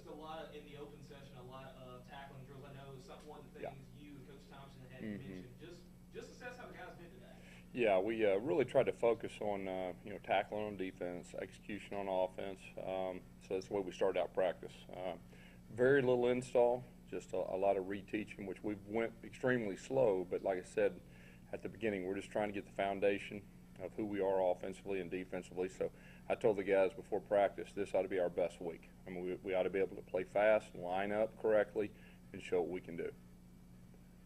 a lot of, in the open session, a lot of tackling drills. I know one of the Yeah. things you and Coach Thompson had hmm mentioned. Just assess how the guys did today. Yeah, we really tried to focus on tackling on defense, execution on offense. So that's the way we started out practice. Very little install, just a lot of reteaching, which we went extremely slow. But like I said at the beginning, we're just trying to get the foundation of who we are offensively and defensively. So I told the guys before practice, this ought to be our best week. I mean, we ought to be able to play fast, line up correctly, and show what we can do.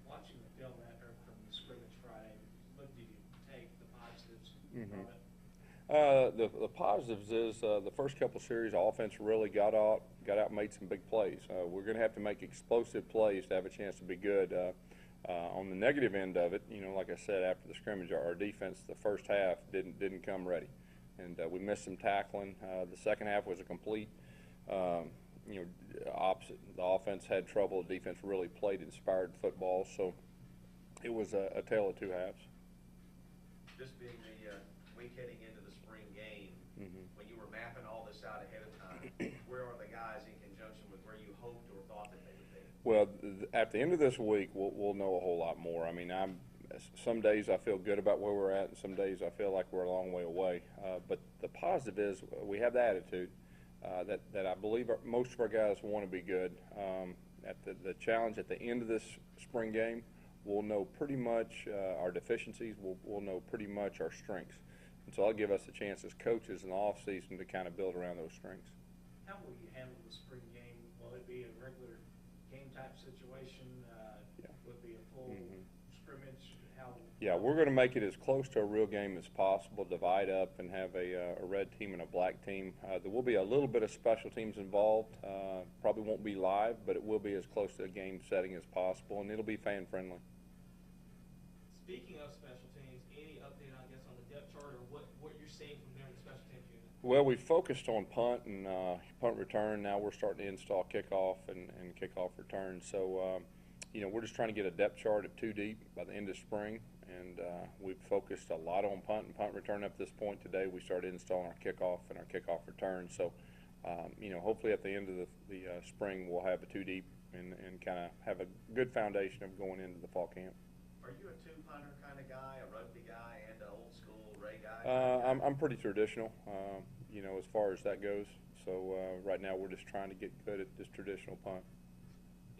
Watching the film after from the scrimmage Friday, what did you take the positives Mm-hmm. from it? The positives is the first couple series, offense really got out, and made some big plays. We're going to have to make explosive plays to have a chance to be good. On the negative end of it, like I said, after the scrimmage, our defense the first half didn't come ready, and we missed some tackling. The second half was a complete, um, opposite. The offense had trouble. The defense really played inspired football, so it was a tale of two halves. This being the week heading into the spring game, Mm-hmm. when you were mapping all this out ahead of time, where are the guys in conjunction with where you hoped or thought that they would be? Well, at the end of this week, we'll know a whole lot more. I mean, some days I feel good about where we're at, and some days I feel like we're a long way away. But the positive is we have the attitude that I believe most of our guys want to be good. At the challenge at the end of this spring game, we'll know pretty much our deficiencies. We'll know pretty much our strengths. And so I'll give us a chance as coaches in the off season to kind of build around those strengths. How will you handle the spring game? Will it be a regular game type situation? Yeah. Will it be a full Mhm. scrimmage? How? Yeah, we're going to make it as close to a real game as possible, divide up and have a red team and a black team. There will be a little bit of special teams involved. Probably won't be live, but it will be as close to a game setting as possible, and it'll be fan friendly. Speaking of special teams, any update, I guess, on the depth chart or what you're seeing from there in the special teams unit? Well, we focused on punt and punt return. Now we're starting to install kickoff and kickoff return. So, we're just trying to get a depth chart at 2 deep by the end of spring. And we've focused a lot on punt and punt return up to this point. Today we started installing our kickoff and our kickoff return. So, hopefully at the end of the spring we'll have a 2 deep and kind of have a good foundation of going into the fall camp. Are you a two-punter kind of guy, a rugby guy, and an old school Ray guy? I'm pretty traditional, as far as that goes. So right now we're just trying to get good at this traditional punt.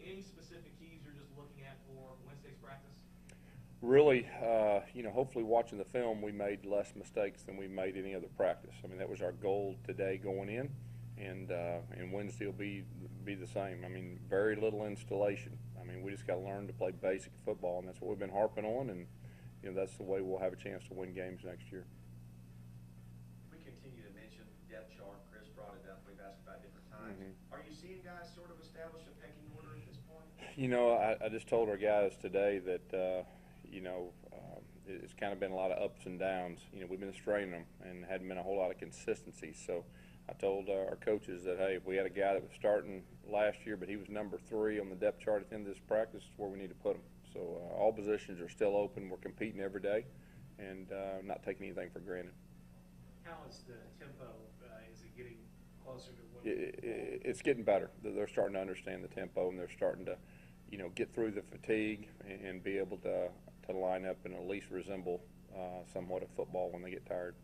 Any specific keys you're just looking at for Wednesday's practice? Really, hopefully watching the film, we made less mistakes than we made any other practice. I mean, that was our goal today going in, and Wednesday will be the same. I mean, very little installation. I mean, we just got to learn to play basic football, and that's what we've been harping on, and that's the way we'll have a chance to win games next year. We continue to mention depth chart. Chris brought it up. We've asked about different times. Mm-hmm. Are you seeing guys sort of establish a pecking order at this point? I just told our guys today that, it's kind of been a lot of ups and downs. We've been straining them and hadn't been a whole lot of consistency. So I told our coaches that, hey, if we had a guy that was starting last year, but he was number 3 on the depth chart at the end of this practice, is where we need to put him. So all positions are still open. We're competing every day and not taking anything for granted. How is the tempo? Is it getting closer to what? It's getting better. They're starting to understand the tempo, and they're starting to, get through the fatigue and be able to line up and at least resemble somewhat of football when they get tired.